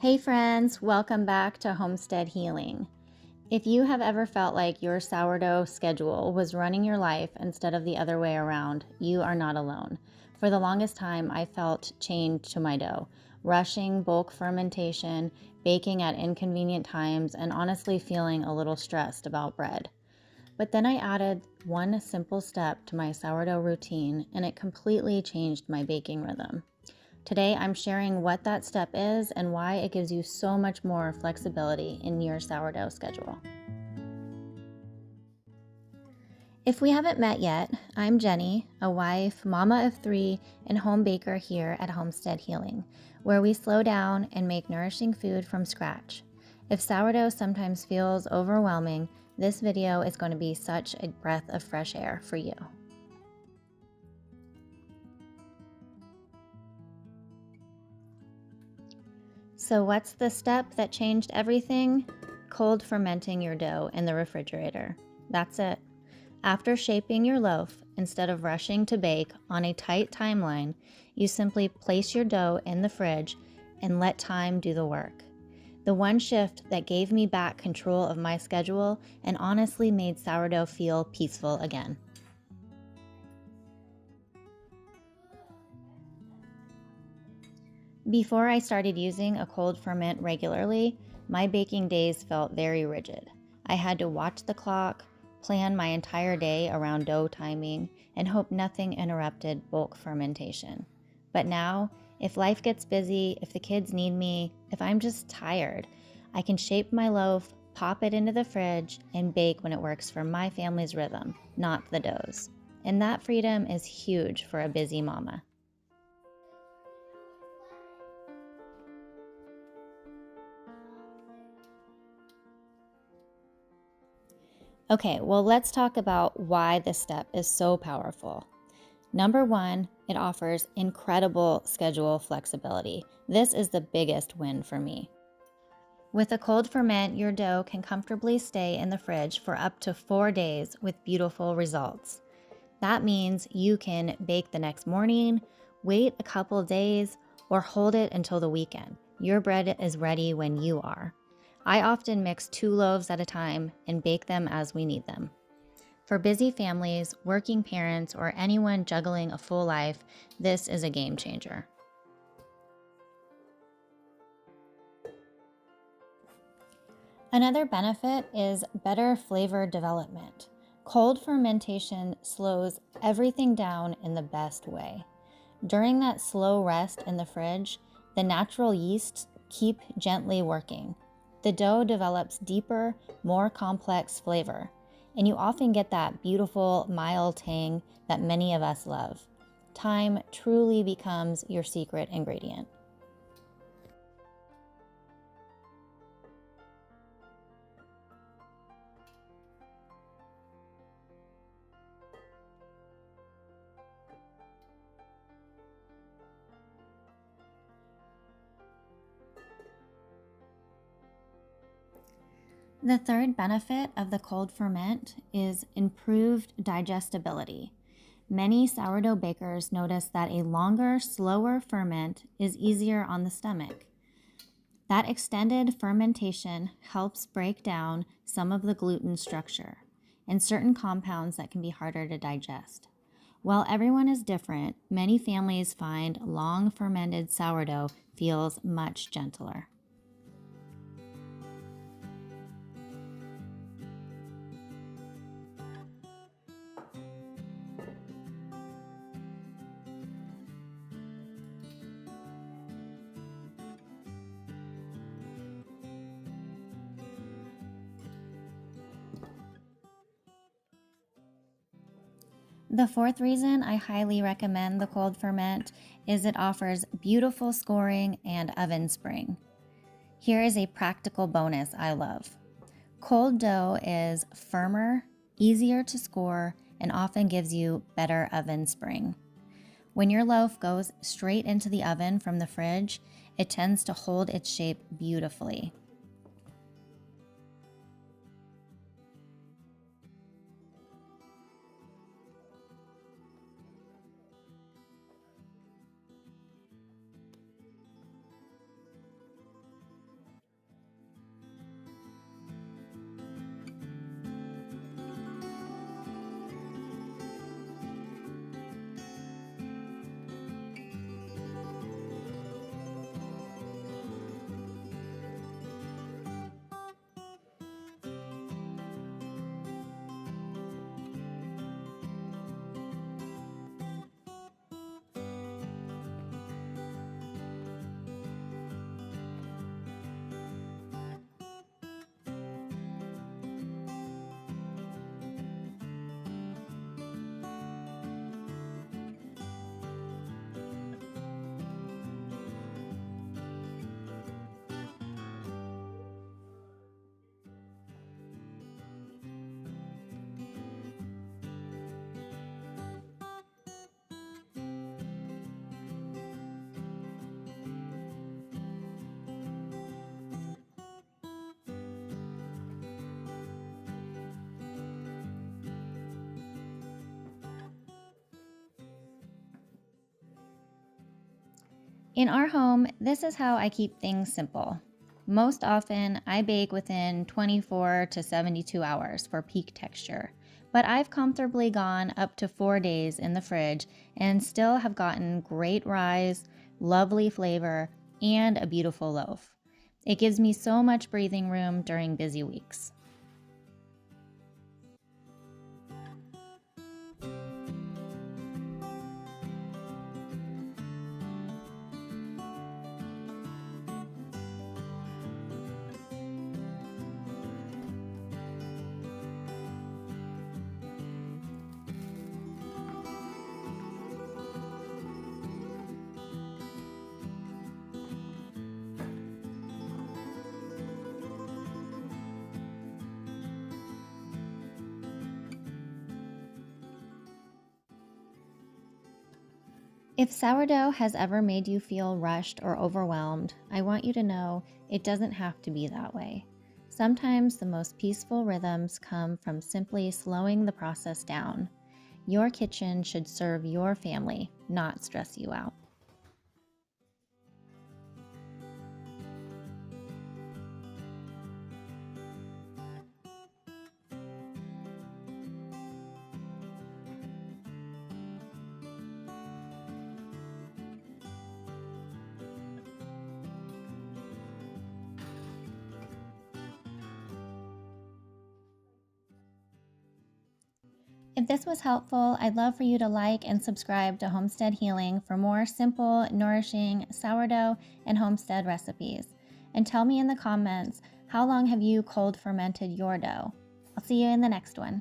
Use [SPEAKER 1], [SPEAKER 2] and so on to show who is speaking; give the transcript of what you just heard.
[SPEAKER 1] Hey friends, welcome back to Homestead Healing. If you have ever felt like your sourdough schedule was running your life instead of the other way around, you are not alone. For the longest time, I felt chained to my dough, rushing bulk fermentation, baking at inconvenient times, and honestly feeling a little stressed about bread. But then I added one simple step to my sourdough routine, and it completely changed my baking rhythm. Today, I'm sharing what that step is and why it gives you so much more flexibility in your sourdough schedule. If we haven't met yet, I'm Jenny, a wife, mama of 3, and home baker here at Homestead Healing, where we slow down and make nourishing food from scratch. If sourdough sometimes feels overwhelming, this video is going to be such a breath of fresh air for you. So what's the step that changed everything? Cold fermenting your dough in the refrigerator. That's it. After shaping your loaf, instead of rushing to bake on a tight timeline, you simply place your dough in the fridge and let time do the work. The one shift that gave me back control of my schedule and honestly made sourdough feel peaceful again. Before I started using a cold ferment regularly, my baking days felt very rigid. I had to watch the clock, plan my entire day around dough timing, and hope nothing interrupted bulk fermentation. But now, if life gets busy, if the kids need me, if I'm just tired, I can shape my loaf, pop it into the fridge, and bake when it works for my family's rhythm, not the dough's. And that freedom is huge for a busy mama. Okay, well, let's talk about why this step is so powerful. Number one, it offers incredible schedule flexibility. This is the biggest win for me. With a cold ferment, your dough can comfortably stay in the fridge for up to 4 days with beautiful results. That means you can bake the next morning, wait a couple days, or hold it until the weekend. Your bread is ready when you are. I often mix 2 loaves at a time and bake them as we need them. For busy families, working parents, or anyone juggling a full life, this is a game changer. Another benefit is better flavor development. Cold fermentation slows everything down in the best way. During that slow rest in the fridge, the natural yeasts keep gently working. The dough develops deeper, more complex flavor, and you often get that beautiful, mild tang that many of us love. Time truly becomes your secret ingredient. The third benefit of the cold ferment is improved digestibility. Many sourdough bakers notice that a longer, slower ferment is easier on the stomach. That extended fermentation helps break down some of the gluten structure and certain compounds that can be harder to digest. While everyone is different, many families find long fermented sourdough feels much gentler. The fourth reason I highly recommend the cold ferment is it offers beautiful scoring and oven spring. Here is a practical bonus I love. Cold dough is firmer, easier to score, and often gives you better oven spring. When your loaf goes straight into the oven from the fridge, it tends to hold its shape beautifully. In our home, this is how I keep things simple. Most often, I bake within 24 to 72 hours for peak texture, but I've comfortably gone up to 4 days in the fridge and still have gotten great rise, lovely flavor, and a beautiful loaf. It gives me so much breathing room during busy weeks. If sourdough has ever made you feel rushed or overwhelmed, I want you to know it doesn't have to be that way. Sometimes the most peaceful rhythms come from simply slowing the process down. Your kitchen should serve your family, not stress you out. If this was helpful, I'd love for you to like and subscribe to Homestead Healing for more simple, nourishing sourdough and homestead recipes. And tell me in the comments, how long have you cold fermented your dough? I'll see you in the next one.